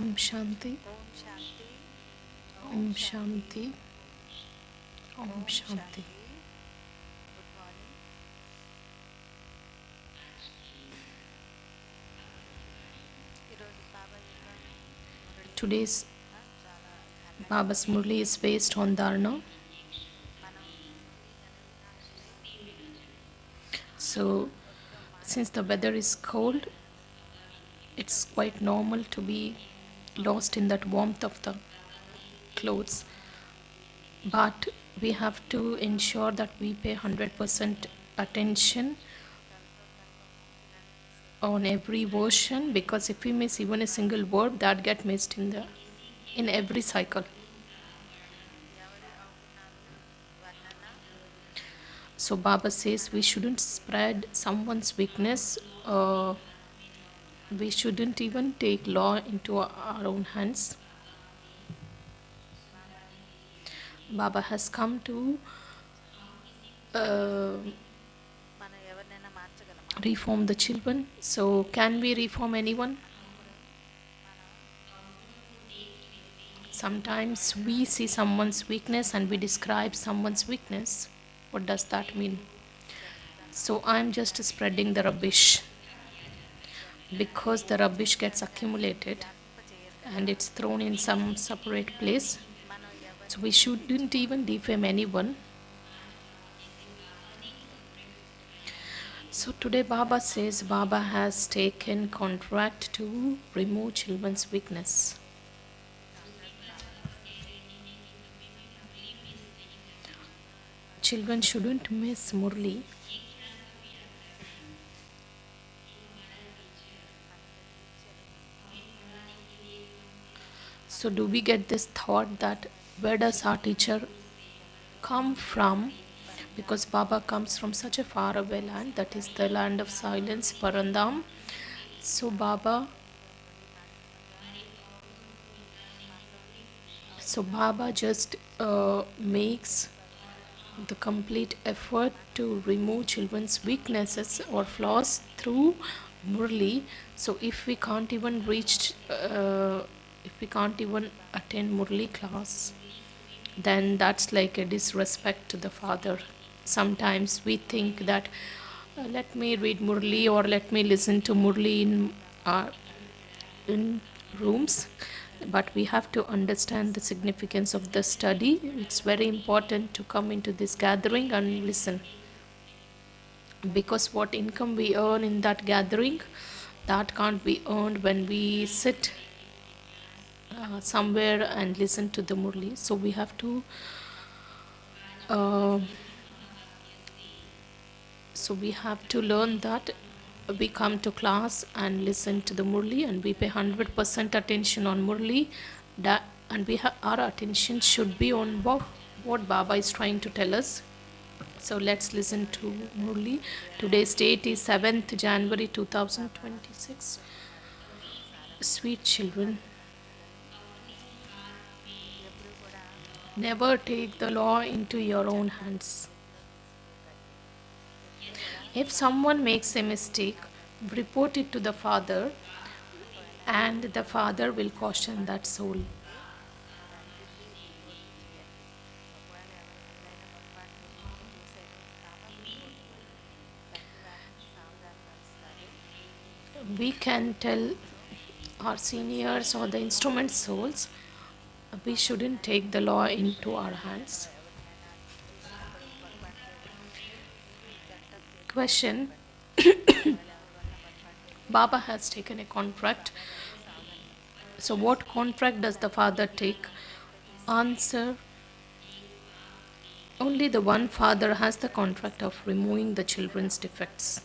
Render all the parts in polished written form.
Om Shanti, Om Shanti, Om Shanti. Today's Baba's Murli is based on Dharna. So, since the weather is cold, it's quite normal to be lost in that warmth of the clothes. but we have to ensure that we pay 100% attention on every version, because if we miss even a single word, that get missed in every cycle. So Baba says we shouldn't spread someone's weakness. We shouldn't even take law into our own hands. Baba has come to uh, reform the children. So can we reform anyone? Sometimes we see someone's weakness and we describe someone's weakness. What does that mean? So I'm just spreading the rubbish, because the rubbish gets accumulated and it's thrown in some separate place. So we shouldn't even defame anyone. So today Baba says Baba has taken contract to remove children's weakness. Children shouldn't miss Murli. So do we get this thought that where does our teacher come from? Because Baba comes from such a far away land, that is the land of silence, Parandam. So Baba just makes the complete effort to remove children's weaknesses or flaws through Murli. So if we can't even if we can't even attend Murli class, then that's like a disrespect to the father. Sometimes we think that let me read Murli or let me listen to Murli in rooms, but we have to understand the significance of the study. It's very important to come into this gathering and listen, because what income we earn in that gathering, that can't be earned when we sit somewhere and listen to the Murli. So we have to uh, learn that we come to class and listen to the Murli and we pay 100% attention on Murli, and our attention should be on what Baba is trying to tell us. So let's listen to Murli. Today's date is 7th January 2026. Sweet children, never take the law into your own hands. If someone makes a mistake, report it to the Father, and the Father will caution that soul. We can tell our seniors or the instrument souls, we shouldn't take the law into our hands. Question: Baba has taken a contract. So what contract does the father take? Answer: only the one father has the contract of removing the children's defects.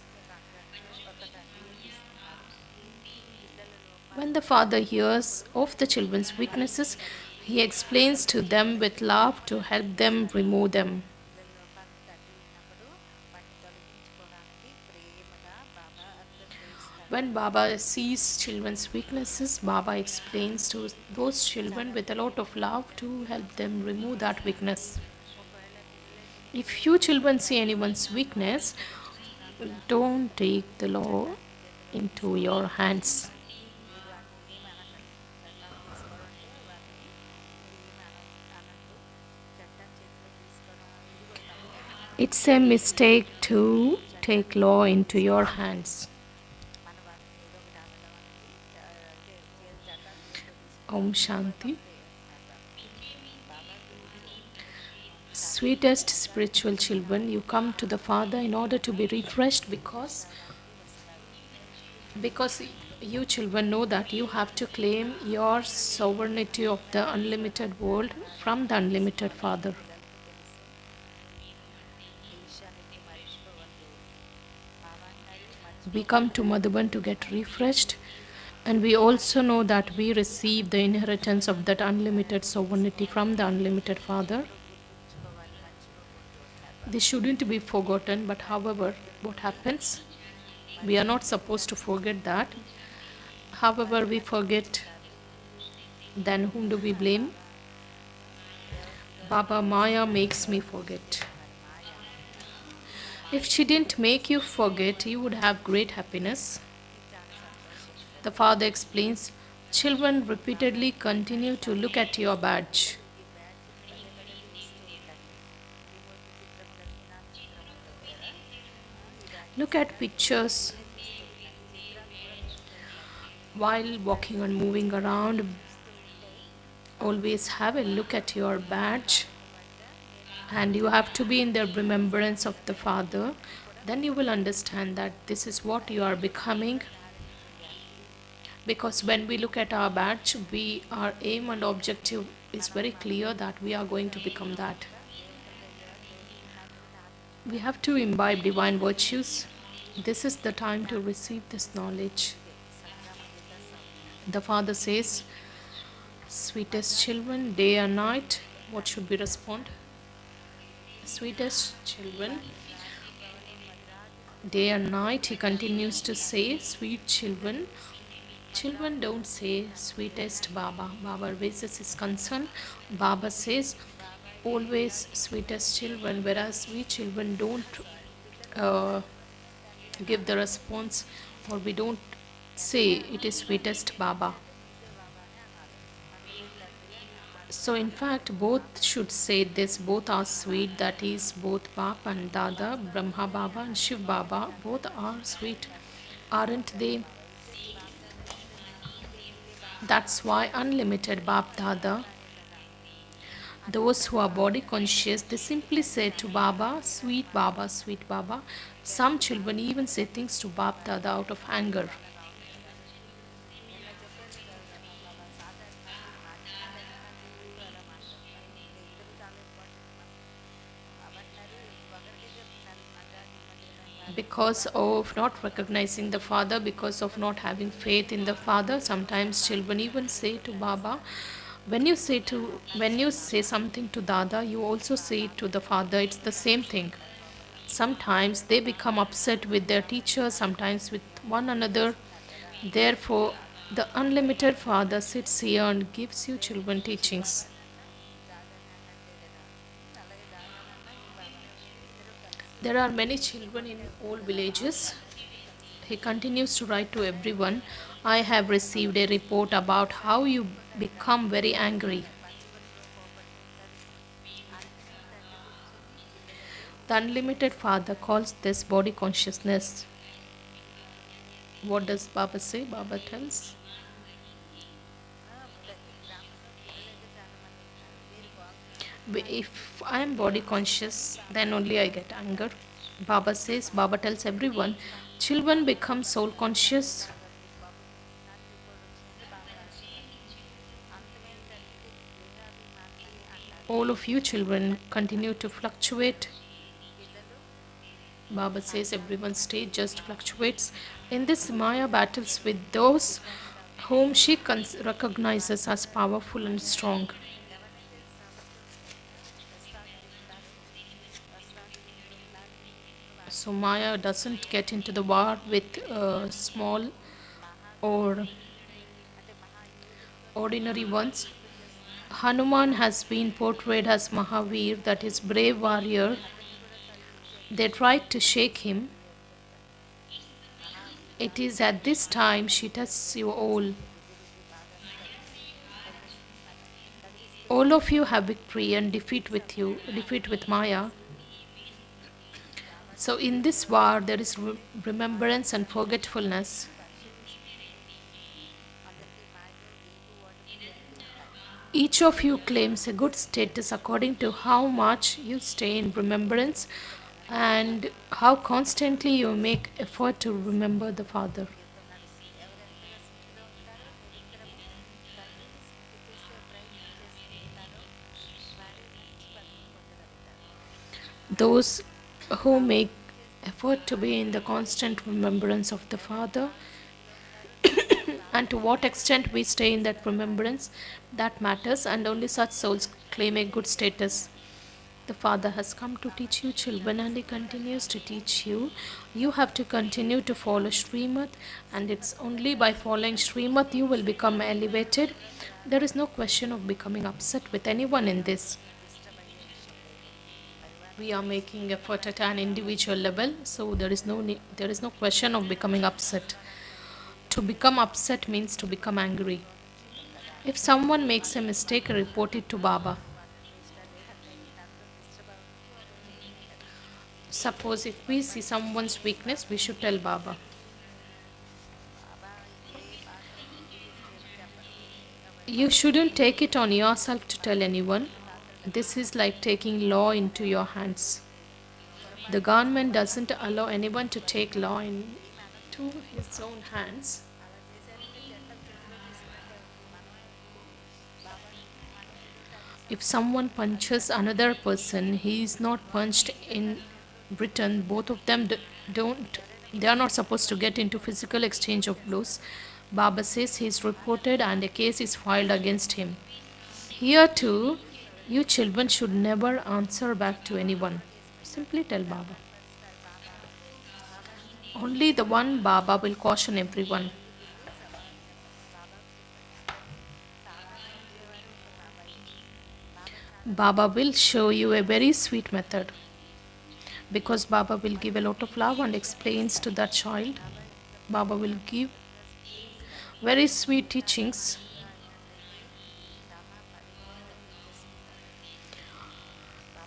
When the father hears of the children's weaknesses, he explains to them with love to help them remove them. When Baba sees children's weaknesses, Baba explains to those children with a lot of love to help them remove that weakness. If you children see anyone's weakness, don't take the law into your hands. It's a mistake to take law into your hands. Om Shanti. Sweetest spiritual children, you come to the Father in order to be refreshed, because you children know that you have to claim your sovereignty of the unlimited world from the unlimited Father. We come to Madhuban to get refreshed, and we also know that we receive the inheritance of that unlimited sovereignty from the unlimited Father. This shouldn't be forgotten, but however, what happens? We are not supposed to forget that. However, we forget, then whom do we blame? Baba, Maya makes me forget. If she didn't make you forget, you would have great happiness. The father explains, children repeatedly continue to look at your badge. Look at pictures while walking and moving around. Always have a look at your badge, and you have to be in the remembrance of the Father. Then you will understand that this is what you are becoming. Because when we look at our badge, our aim and objective is very clear that we are going to become that. We have to imbibe divine virtues. This is the time to receive this knowledge. The Father says, sweetest children, day and night, what should we respond? Sweetest children, day and night, he continues to say, sweet children. Children don't say sweetest Baba. Baba raises his concern. Baba says always sweetest children, whereas we children don't uh, give the response, or we don't say it is sweetest Baba. So in fact both should say this, both are sweet, that is both Bap and Dada, Brahma Baba and Shiv Baba, both are sweet, aren't they? That's why unlimited Bap Dada, those who are body conscious, they simply say to Baba, sweet Baba, sweet Baba. Some children even say things to Bap Dada out of anger. Because of not recognizing the Father, because of not having faith in the Father, sometimes children even say to Baba, when you say something to Dada, you also say it to the Father. It's the same thing. Sometimes they become upset with their teacher, sometimes with one another. Therefore, the unlimited Father sits here and gives you children teachings. There are many children in all villages. He continues to write to everyone, I have received a report about how you become very angry. The unlimited Father calls this body consciousness. What does Baba say? Baba tells, if I am body conscious, then only I get anger. Baba says, Baba tells everyone, children become soul conscious. All of you children continue to fluctuate. Baba says everyone's state just fluctuates. In this Maya battles with those whom she recognizes as powerful and strong. So Maya doesn't get into the war with small or ordinary ones. Hanuman has been portrayed as Mahavir, that is brave warrior. They tried to shake him. It is at this time she tests you all. All of you have victory and defeat with Maya. So in this war there is remembrance and forgetfulness. Each of you claims a good status according to how much you stay in remembrance and how constantly you make effort to remember the Father. Those who make effort to be in the constant remembrance of the Father, and to what extent we stay in that remembrance, that matters, and only such souls claim a good status. The Father has come to teach you, children, and He continues to teach you. You have to continue to follow Srimad, and it's only by following Srimad you will become elevated. There is no question of becoming upset with anyone in this. We are making effort at an individual level, so there is no question of becoming upset. To become upset means to become angry. If someone makes a mistake, report it to Baba. Suppose if we see someone's weakness, we should tell Baba. You shouldn't take it on yourself to tell anyone. This is like taking law into your hands. The government doesn't allow anyone to take law into his own hands. If someone punches another person, he is not punched in Britain. Both of them don't. They are not supposed to get into physical exchange of blows. Baba says he is reported and a case is filed against him. Here too, you children should never answer back to anyone. Simply tell Baba. Only the one Baba will caution everyone. Baba will show you a very sweet method, because Baba will give a lot of love and explains to that child. Baba will give very sweet teachings.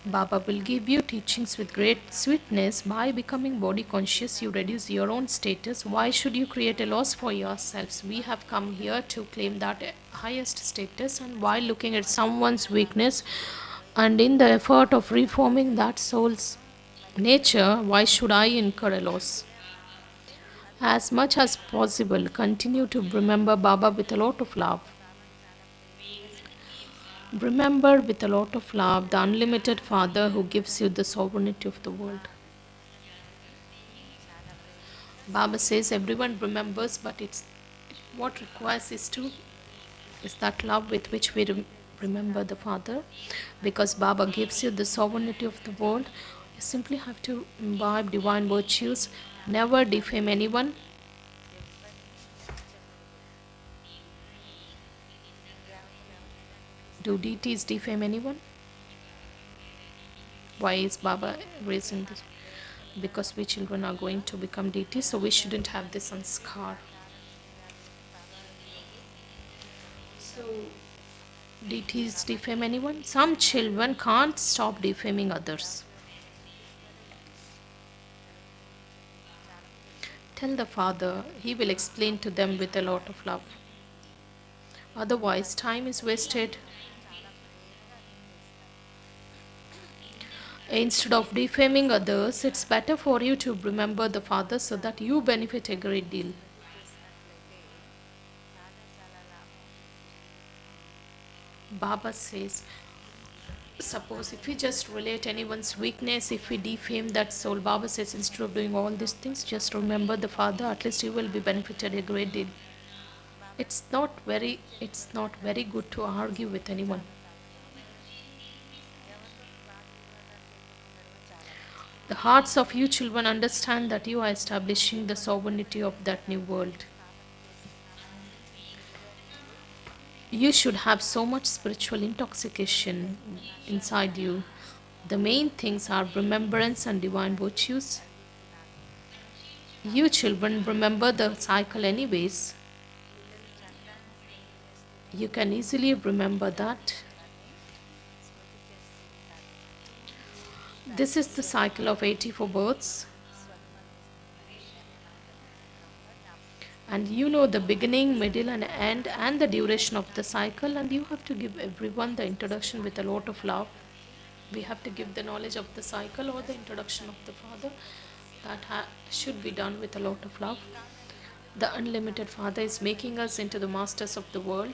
Baba will give you teachings with great sweetness. By becoming body conscious, you reduce your own status. Why should you create a loss for yourselves? We have come here to claim that highest status, and while looking at someone's weakness and in the effort of reforming that soul's nature, why should I incur a loss? As much as possible, continue to remember Baba with a lot of love. Remember with a lot of love the unlimited Father who gives you the sovereignty of the world. Baba says everyone remembers, but it's what requires is that love with which we remember the Father. Because Baba gives you the sovereignty of the world, you simply have to imbibe divine virtues, never defame anyone. Do deities defame anyone? Why is Baba raising this? Because we children are going to become deities, so we shouldn't have this sanskar. So, deities defame anyone? Some children can't stop defaming others. Tell the Father, he will explain to them with a lot of love. Otherwise, time is wasted. Instead of defaming others, it's better for you to remember the Father so that you benefit a great deal. Baba says, suppose if we just relate anyone's weakness, if we defame that soul, Baba says instead of doing all these things, just remember the Father, at least you will be benefited a great deal. It's not very good to argue with anyone. The hearts of you children understand that you are establishing the sovereignty of that new world. You should have so much spiritual intoxication inside you. The main things are remembrance and divine virtues. You children remember the cycle anyways. You can easily remember that. This is the cycle of 84 births. And you know the beginning, middle and end and the duration of the cycle, and you have to give everyone the introduction with a lot of love. We have to give the knowledge of the cycle or the introduction of the Father. That should be done with a lot of love. The unlimited Father is making us into the masters of the world.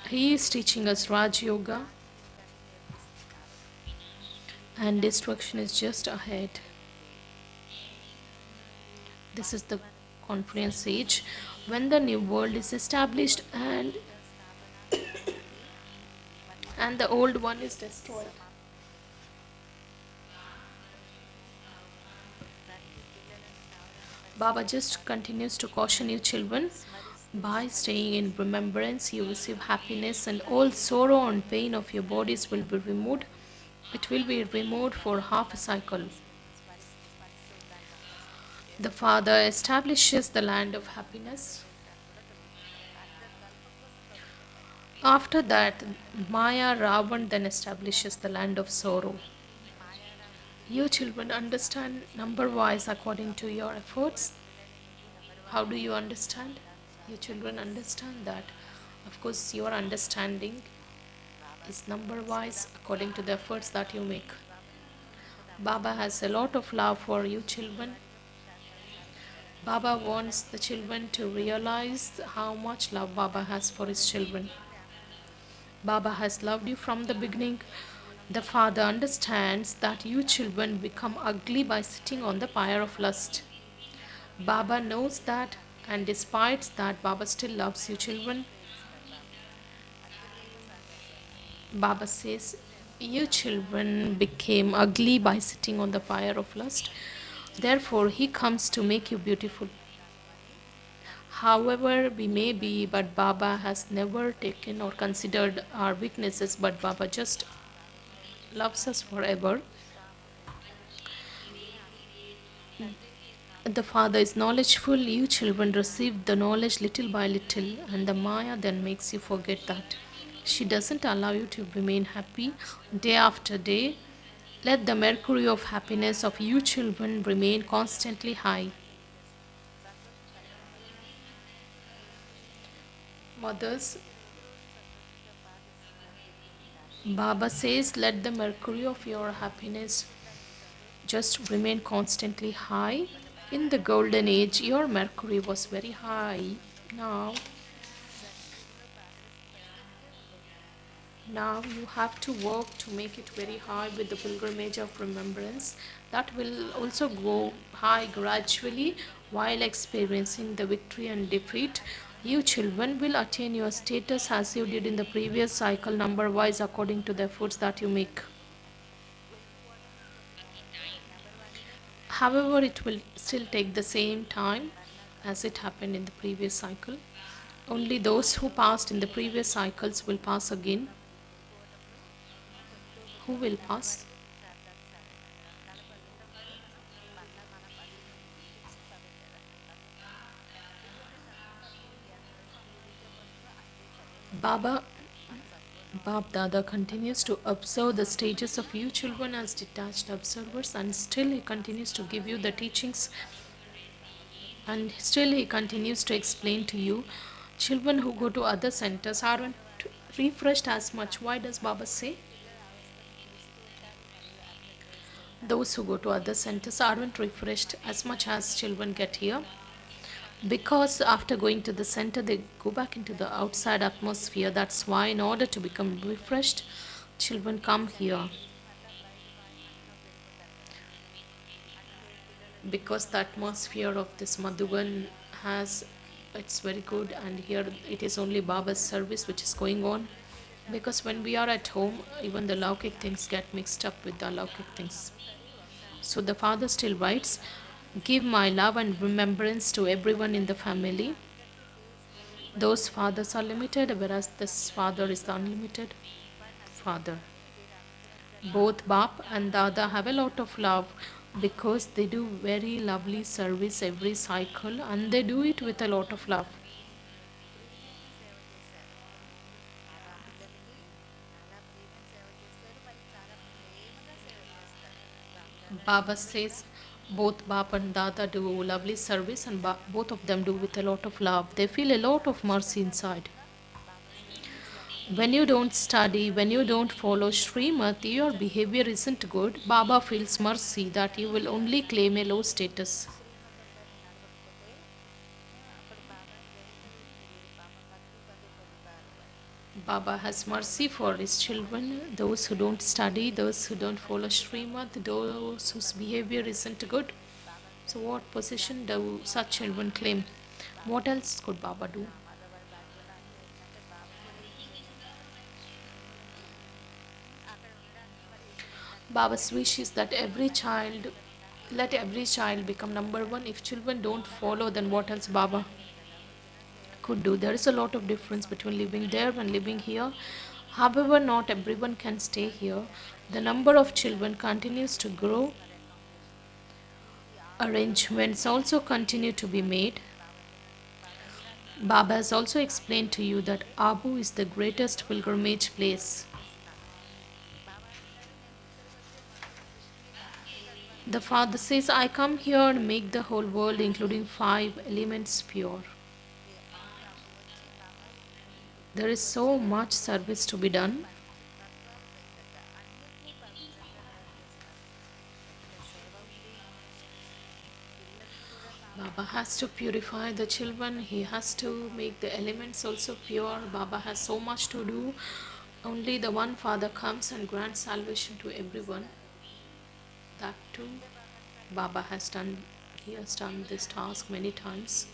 He is teaching us Raj Yoga. and destruction is just ahead. This is the conference age when the new world is established and the old one is destroyed. Baba just continues to caution you children. By staying in remembrance, you receive happiness, and all sorrow and pain of your bodies will be removed. It will be removed for half a cycle. The Father establishes the land of happiness. After that, Maya Ravan then establishes the land of sorrow. You children understand number wise according to your efforts. How do you understand? You children understand that. Of course, your understanding is number wise according to the efforts that you make. Baba has a lot of love for you children. Baba wants the children to realize how much love Baba has for his children. Baba has loved you from the beginning. The Father understands that you children become ugly by sitting on the pyre of lust. Baba knows that, and despite that, Baba still loves you children. Baba says, you children became ugly by sitting on the pyre of lust. Therefore, He comes to make you beautiful. However we may be, but Baba has never taken or considered our weaknesses, but Baba just loves us forever. The Father is knowledgeful. You children receive the knowledge little by little, and the Maya then makes you forget that. She doesn't allow you to remain happy day after day. Let the mercury of happiness of you children remain constantly high. Mothers, Baba says, let the mercury of your happiness just remain constantly high. In the golden age, your mercury was very high. Now, now you have to work to make it very high with the pilgrimage of remembrance. That will also go high gradually while experiencing the victory and defeat. You children will attain your status as you did in the previous cycle, number wise according to the efforts that you make. However, it will still take the same time as it happened in the previous cycle. Only those who passed in the previous cycles will pass again. Who will pass? Baba Bab Dada continues to observe the stages of you children as detached observers, and still he continues to give you the teachings, and still he continues to explain to you. Children who go to other centers aren't refreshed as much. Why does Baba say? Those who go to other centers aren't refreshed as much as children get here, because after going to the center they go back into the outside atmosphere. That's why in order to become refreshed, children come here, because the atmosphere of this Madhuban has, it's very good, and here it is only Baba's service which is going on. Because when we are at home, even the Laukik things get mixed up with the Laukik things. So the Father still writes, give my love and remembrance to everyone in the family. Those fathers are limited, whereas this Father is the unlimited Father. Both Bap and Dada have a lot of love because they do very lovely service every cycle, and they do it with a lot of love. Baba says both Bap and Dada do lovely service, and both of them do with a lot of love. They feel a lot of mercy inside. When you don't study, when you don't follow Srimati, your behavior isn't good. Baba feels mercy that you will only claim a low status. Baba has mercy for his children, those who don't study, those who don't follow Srimad, those whose behavior isn't good. So, what position do such children claim? What else could Baba do? Baba's wish is that let every child become number one. If children don't follow, then what else Baba could do? There is a lot of difference between living there and living here. However, not everyone can stay here. The number of children continues to grow. Arrangements also continue to be made. Baba has also explained to you that Abu is the greatest pilgrimage place. The Father says, I come here to make the whole world, including five elements, pure. There is so much service to be done. Baba has to purify the children, he has to make the elements also pure. Baba has so much to do. Only the one Father comes and grants salvation to everyone. That too, Baba has done, he has done this task many times.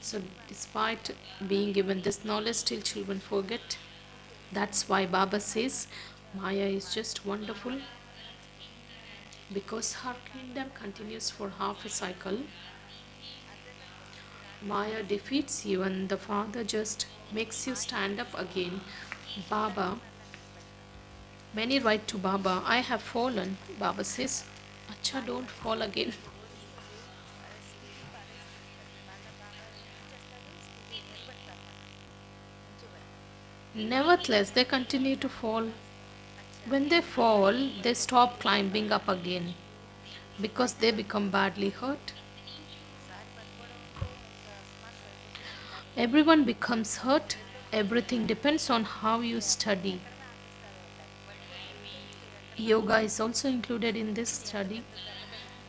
So, despite being given this knowledge, still children forget. That's why Baba says Maya is just wonderful because her kingdom continues for half a cycle. Maya defeats you and the Father just makes you stand up again. Baba, many write to Baba, I have fallen. Baba says, Acha, don't fall again. Nevertheless, they continue to fall. When they fall, they stop climbing up again because they become badly hurt. Everyone becomes hurt. Everything depends on how you study. Yoga is also included in this study.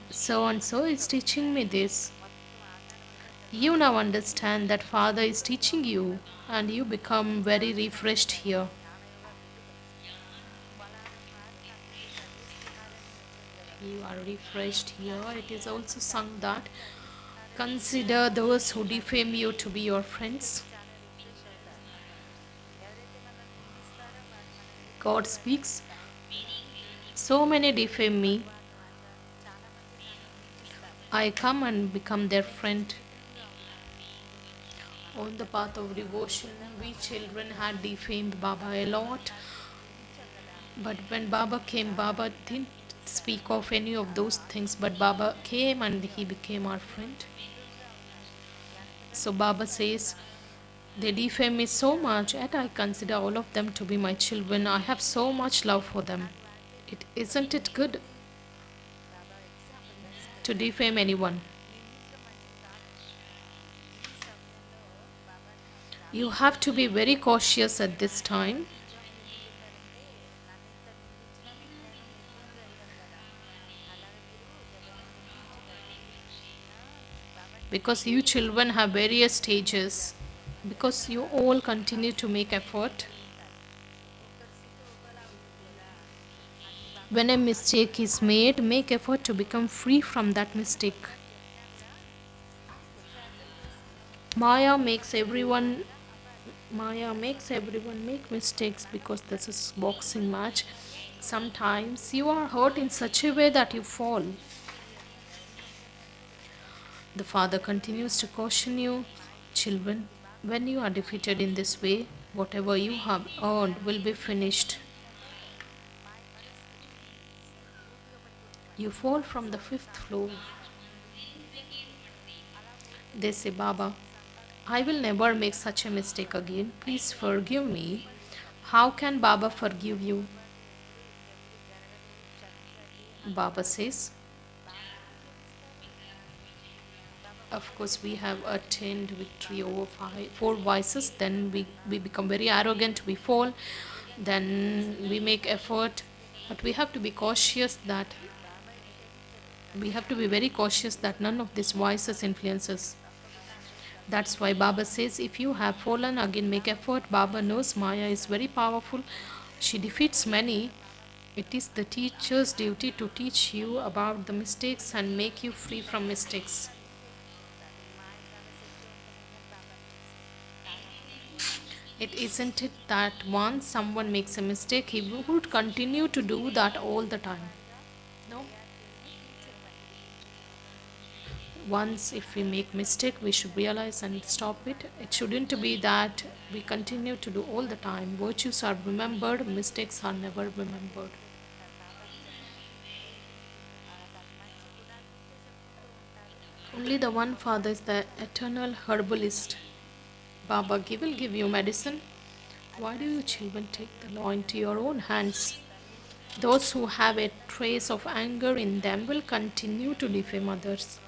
So and so is teaching me this. You now understand that Father is teaching you, and you become very refreshed here. You are refreshed here. It is also sung that consider those who defame you to be your friends. God speaks, so many defame me. I come and become their friend. On the path of devotion, we children had defamed Baba a lot. But when Baba came, Baba didn't speak of any of those things, but Baba came and he became our friend. So Baba says, they defame me so much, yet I consider all of them to be my children. I have so much love for them. Isn't it good to defame anyone? You have to be very cautious at this time. Because you children have various stages. Because you all continue to make effort. When a mistake is made, make effort to become free from that mistake. Maya makes everyone make mistakes because this is boxing match. Sometimes you are hurt in such a way that you fall. The Father continues to caution you, children, when you are defeated in this way, whatever you have earned will be finished. You fall from the 5th floor. They say, Baba, I will never make such a mistake again. Please forgive me. How can Baba forgive you? Baba says, of course, we have attained victory over 4 vices. Then we become very arrogant, we fall. Then we make effort. But we have to be cautious that we have to be very cautious that none of these vices influence us. That's why Baba says, if you have fallen, again make effort. Baba knows Maya is very powerful. She defeats many. It is the teacher's duty to teach you about the mistakes and make you free from mistakes. It isn't it that once someone makes a mistake, he would continue to do that all the time. No. Once if we make mistake, we should realize and stop it. It shouldn't be that we continue to do all the time. Virtues are remembered, mistakes are never remembered. Only the one Father is the eternal herbalist. Baba will give you medicine. Why do you children take the law into your own hands? Those who have a trace of anger in them will continue to defame others.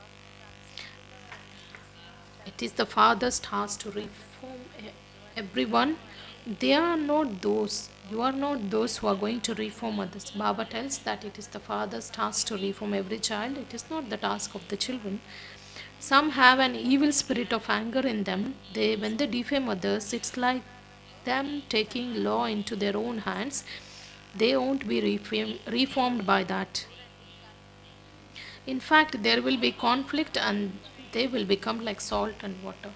It is the Father's task to reform everyone. They are not those. You are not those who are going to reform others. Baba tells that it is the Father's task to reform every child. It is not the task of the children. Some have an evil spirit of anger in them. When they defame others, it's like them taking law into their own hands. They won't be reformed by that. In fact, there will be conflict and they will become like salt and water.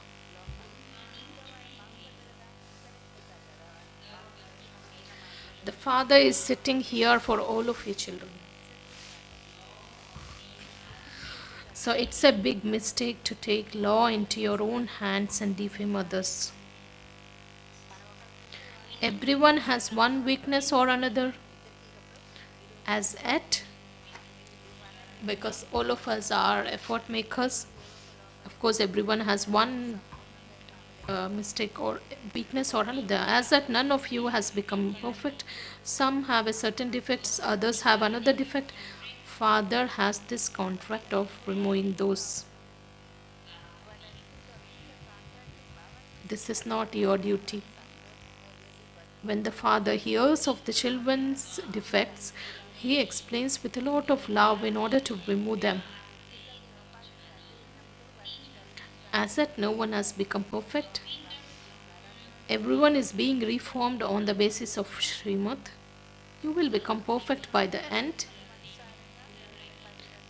The Father is sitting here for all of you children. So it's a big mistake to take law into your own hands and defame others. Everyone has one weakness or another. As yet, because all of us are effort makers, of course everyone has one mistake or weakness or another. As that none of you has become perfect. Some have a certain defects, others have another defect. Father has this contract of removing those. This is not your duty. When the Father hears of the children's defects, he explains with a lot of love in order to remove them. As that no one has become perfect, everyone is being reformed on the basis of Srimad. You will become perfect by the end.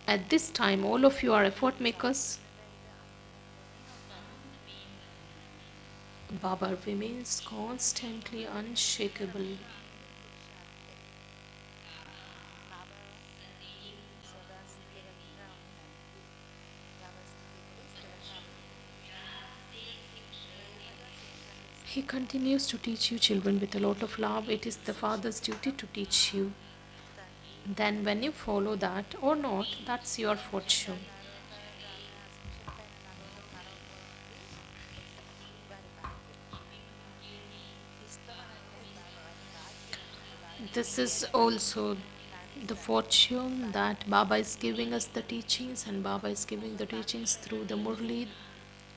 At this time, all of you are effort makers. Baba remains constantly unshakable. He continues to teach you children with a lot of love. It is the Father's duty to teach you. Then when you follow that or not, that's your fortune. This is also the fortune that Baba is giving us the teachings, and Baba is giving the teachings through the Murli.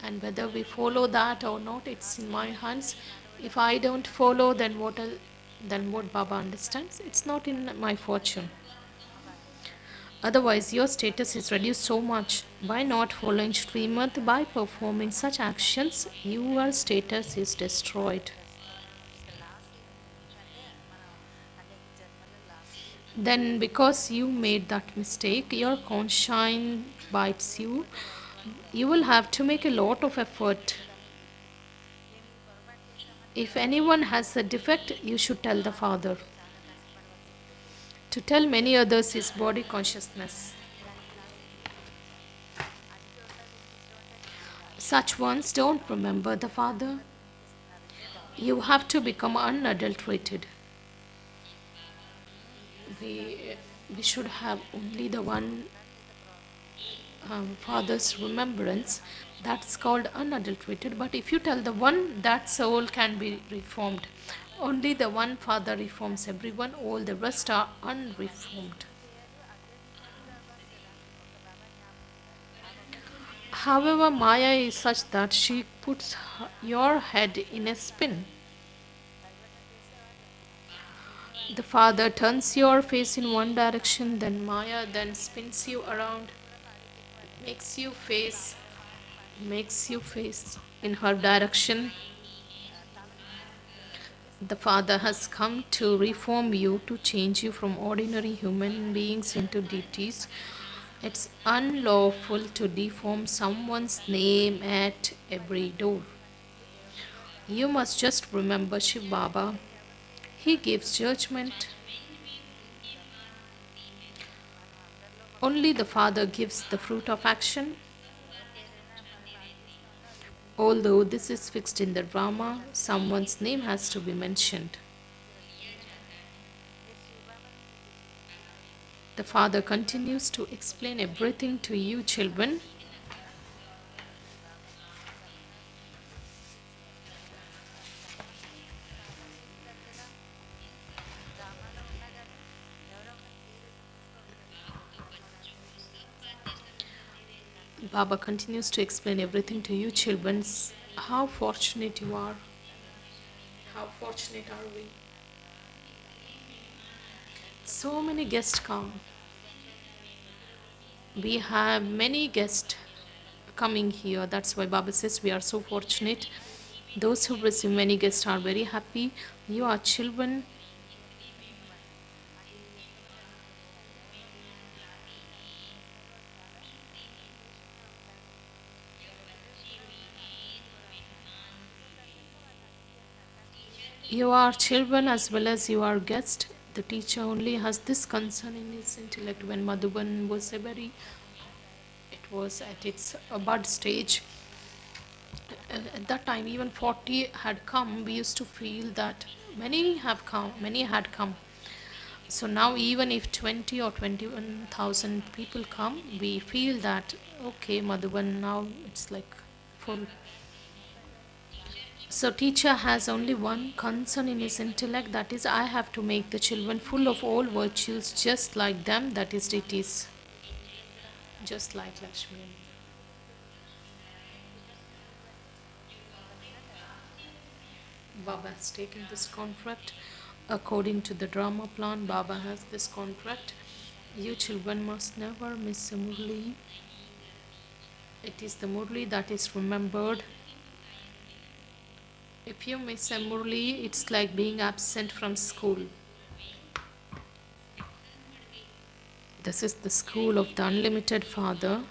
And whether we follow that or not, it's in my hands. If I don't follow, then what Baba understands? It's not in my fortune. Otherwise, your status is reduced so much. By not following Srimad, by performing such actions, your status is destroyed. Then, because you made that mistake, your conscience bites you. You will have to make a lot of effort. If anyone has a defect, you should tell the Father. To tell many others is body consciousness. Such ones don't remember the Father. You have to become unadulterated. We should have only the one Father's remembrance. That's called unadulterated. But if you tell the one, that soul can be reformed. Only the one Father reforms everyone, all the rest are unreformed. However, Maya is such that she puts your head in a spin. The Father turns your face in one direction, then Maya then spins you around, makes you face makes you face in her direction. The Father has come to reform you, to change you from ordinary human beings into deities. It's unlawful to deform someone's name at every door. You must just remember Shiv Baba. He gives judgment. Only the Father gives the fruit of action. Although this is fixed in the Brahma, someone's name has to be mentioned. The Father continues to explain everything to you, children. Baba continues to explain everything to you, children. How fortunate you are. How fortunate are we? So many guests come. We have many guests coming here. That's why Baba says we are so fortunate. Those who receive many guests are very happy. You are children. You are children as well as you are guests. The teacher only has this concern in his intellect. When Madhuban was it was at its bud stage. At that time, even 40 had come. We used to feel that many have come, many had come. So now, even if 20 or 21,000 people come, we feel that okay, Madhuban, now it's like full. So teacher has only one concern in his intellect, that is, I have to make the children full of all virtues just like them, that is deities, just like Lakshmi. Baba has taken this contract. According to the drama plan, Baba has this contract. You children must never miss a Murli. It is the Murli that is remembered. If you miss a Murli, it's like being absent from school. This is the school of the unlimited Father.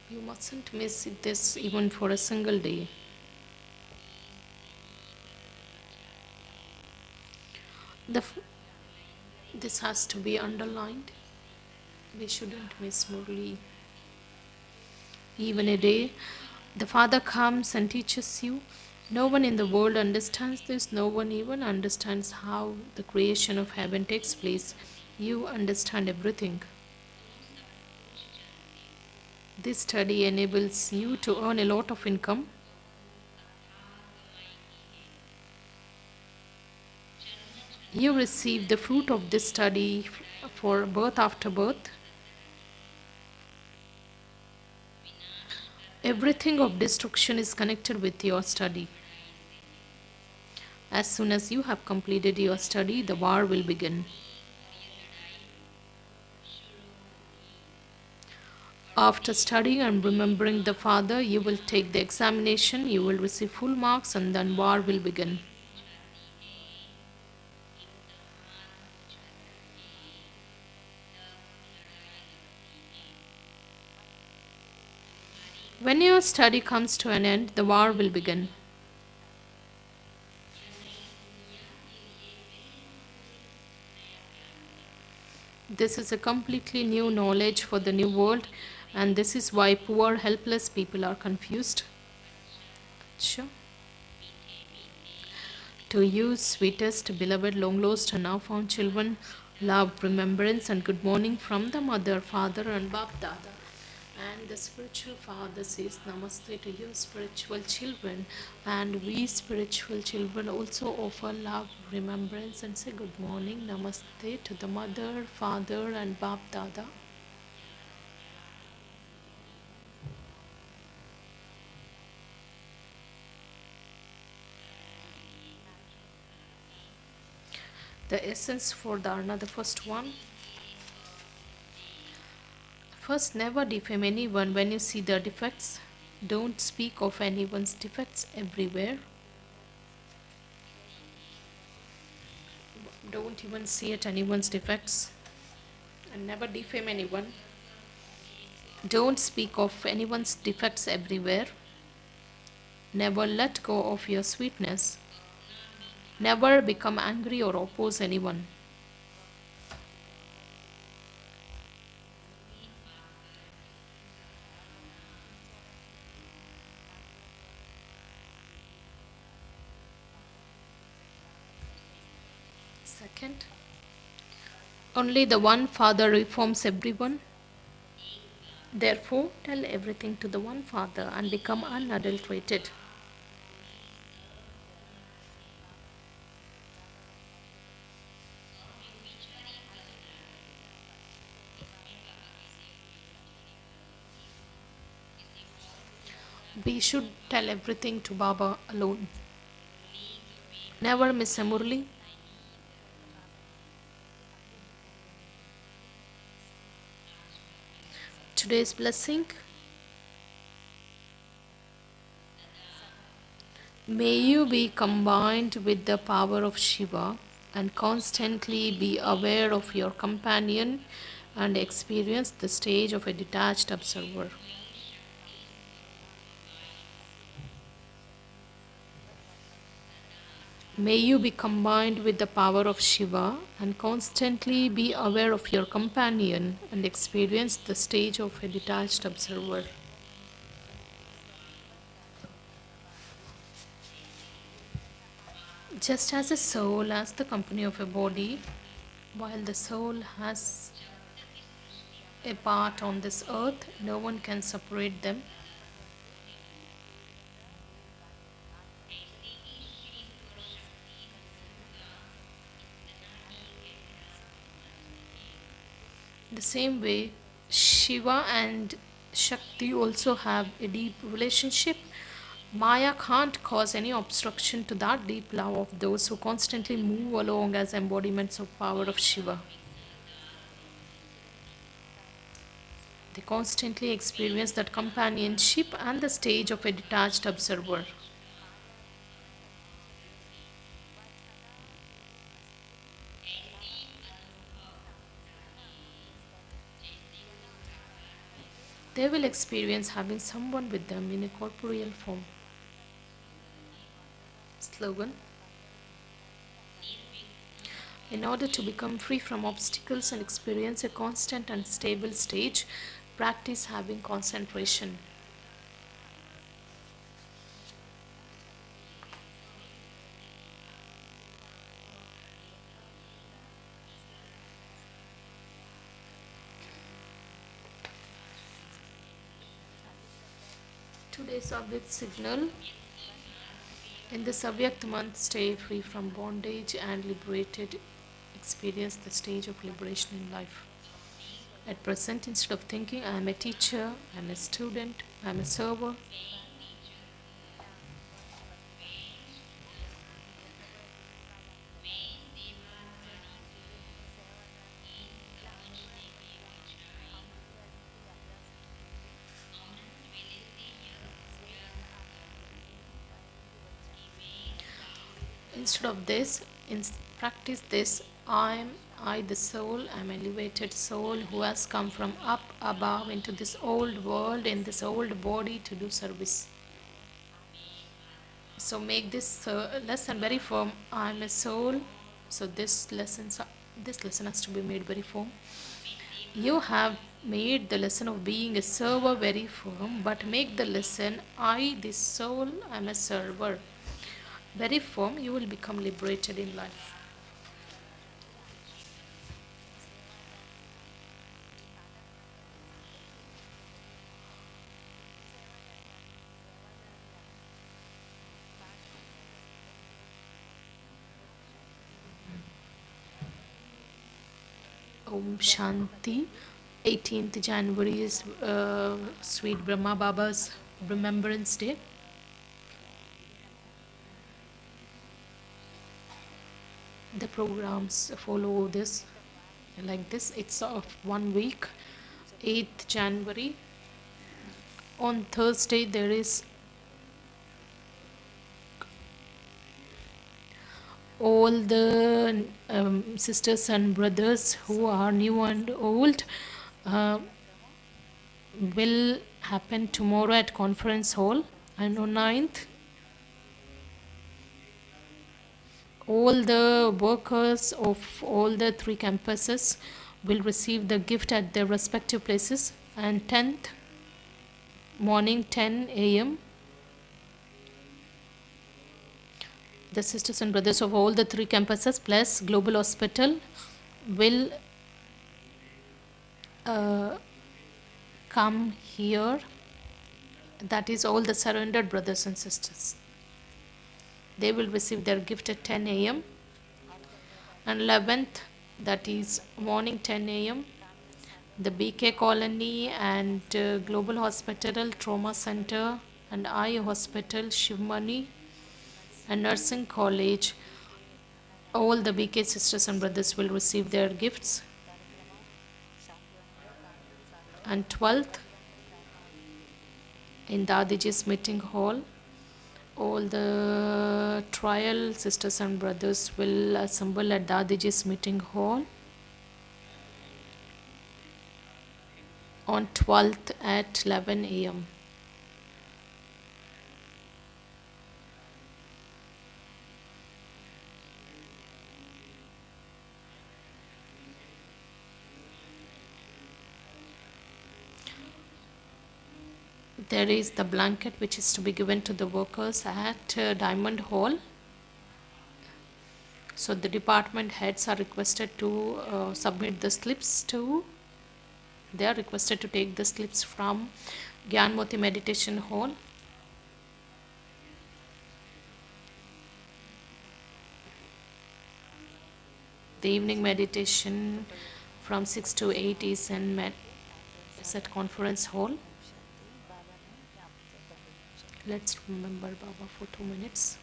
You mustn't miss this even for a single day. This has to be underlined. We shouldn't miss Murli. Even a day, the Father comes and teaches you. No one in the world understands this. No one even understands how the creation of heaven takes place. You understand everything. This study enables you to earn a lot of income. You receive the fruit of this study for birth after birth. Everything of destruction is connected with your study. As soon as you have completed your study, the war will begin. After studying and remembering the Father, you will take the examination, you will receive full marks, and then war will begin. When your study comes to an end, the war will begin. This is a completely new knowledge for the new world, and this is why poor, helpless people are confused. Sure. To you, sweetest, beloved, long lost, and now found children, love, remembrance, and good morning from the Mother, Father, and Bap Dada. And the spiritual father says namaste to you spiritual children, and we spiritual children also offer love, remembrance, and say good morning, namaste to the Mother, Father, and Bap Dada. The essence for dharana, the first First, never defame anyone when you see their defects. Don't speak of anyone's defects everywhere. Don't even see at anyone's defects. And never defame anyone. Don't speak of anyone's defects everywhere. Never let go of your sweetness. Never become angry or oppose anyone. Second, only the one Father reforms everyone. Therefore, tell everything to the one Father and become unadulterated. We should tell everything to Baba alone. Never miss a Murli. Today's blessing. May you be combined with the power of Shiva and constantly be aware of your companion and experience the stage of a detached observer. May you be combined with the power of Shiva and constantly be aware of your companion and experience the stage of a detached observer. Just as a soul has the company of a body, while the soul has a part on this earth, no one can separate them. The same way, Shiva and Shakti also have a deep relationship. Maya can't cause any obstruction to that deep love of those who constantly move along as embodiments of power of Shiva. They constantly experience that companionship and the stage of a detached observer. They will experience having someone with them in a corporeal form. Slogan. In order to become free from obstacles and experience a constant and stable stage, practice having concentration. Today's Avyakt signal. In this Avyakt month, stay free from bondage and liberated. Experience the stage of liberation in life. At present, instead of thinking I am a teacher, I am a student, I am a server, instead of this, practice this. I, the soul, am an elevated soul who has come from up above into this old world, in this old body to do service. So make this lesson very firm. I am a soul. So this lesson has to be made very firm. You have made the lesson of being a server very firm, but make the lesson I, this soul, am a server very firm. You will become liberated in life. Om Shanti. 18th January is Sweet Brahma Baba's Remembrance Day. The programs follow this like this. It's of 1 week. 8th January. On Thursday, there is all the sisters and brothers who are new and old uh, will happen tomorrow at conference hall. And on 9th, all the workers of all the 3 campuses will receive the gift at their respective places. And 10th morning 10 a.m. the sisters and brothers of all the 3 campuses plus Global Hospital will come here. That is all the surrendered brothers and sisters. They will receive their gift at 10 a.m. And 11th, that is morning 10 a.m. the BK Colony and Global Hospital Trauma Center and Eye Hospital Shivmani and Nursing College, all the BK sisters and brothers will receive their gifts. And 12th, in Dadiji's meeting hall, all the trial sisters and brothers will assemble at Dadiji's meeting hall on 12th at 11 a.m. There is the blanket which is to be given to the workers at Diamond Hall. So the department heads are requested to submit the slips to, they are requested to take the slips from Gyanmoti Meditation Hall. The evening meditation from 6 to 8 is at Conference Hall. Let's remember Baba for 2 minutes.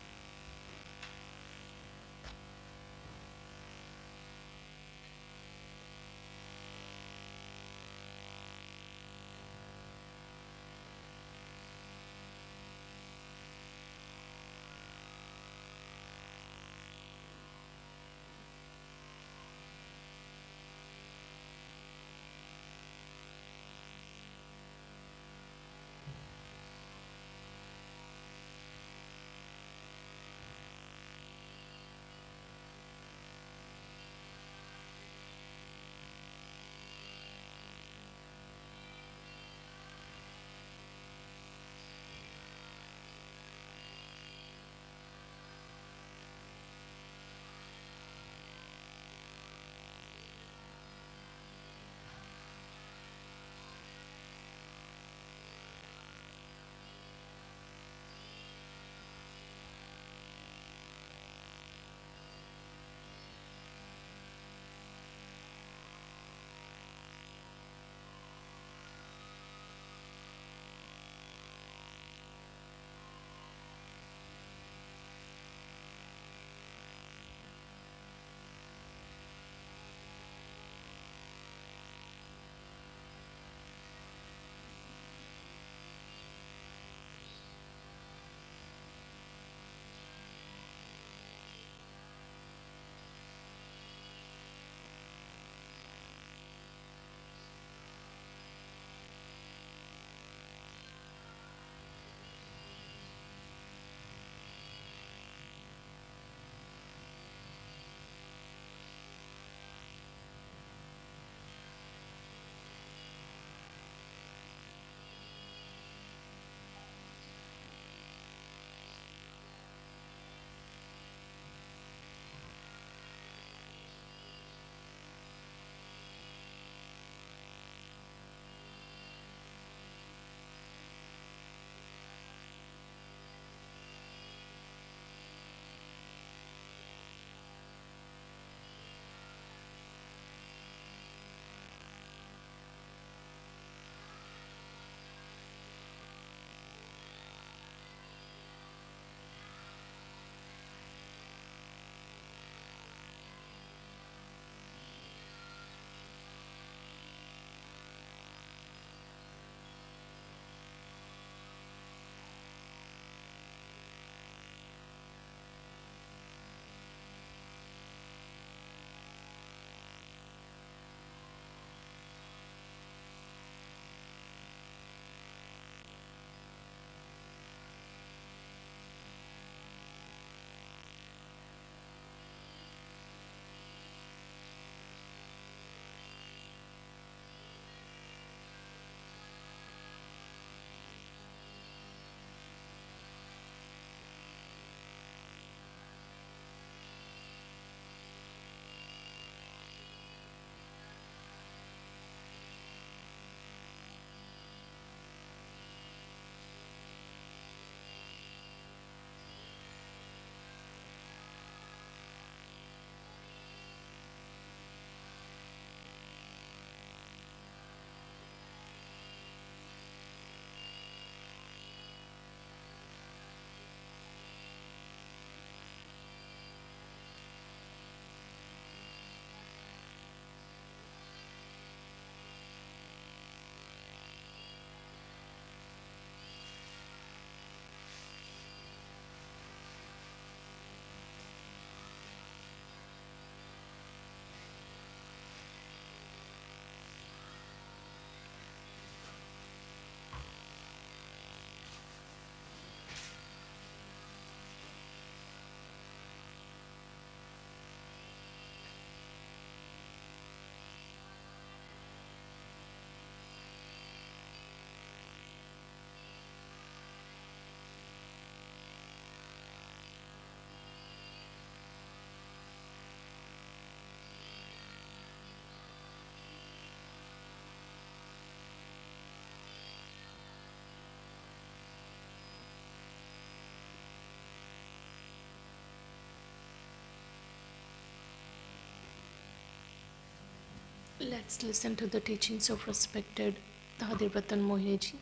Let's listen to the teachings of respected Ratan Mohiji.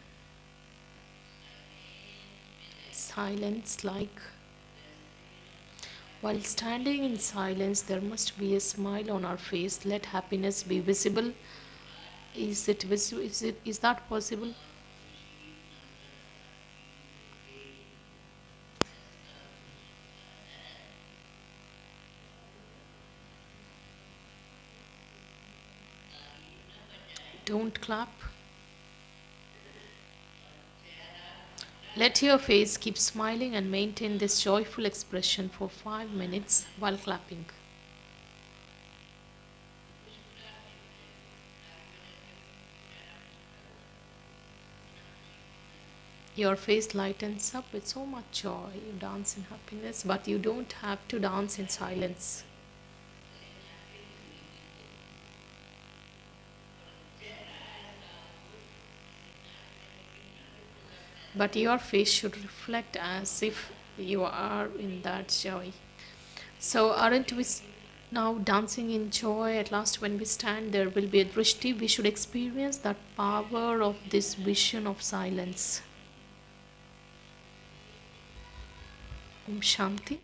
Silence, like while standing in silence, there must be a smile on our face. Let happiness be visible. Is it visible? Is that possible? Don't clap. Let your face keep smiling and maintain this joyful expression for 5 minutes while clapping. Your face lightens up with so much joy. You dance in happiness, but you don't have to dance in silence. But your face should reflect as if you are in that joy. So, aren't we now dancing in joy? At last, when we stand, there will be a drishti. We should experience that power of this vision of silence. Om Shanti.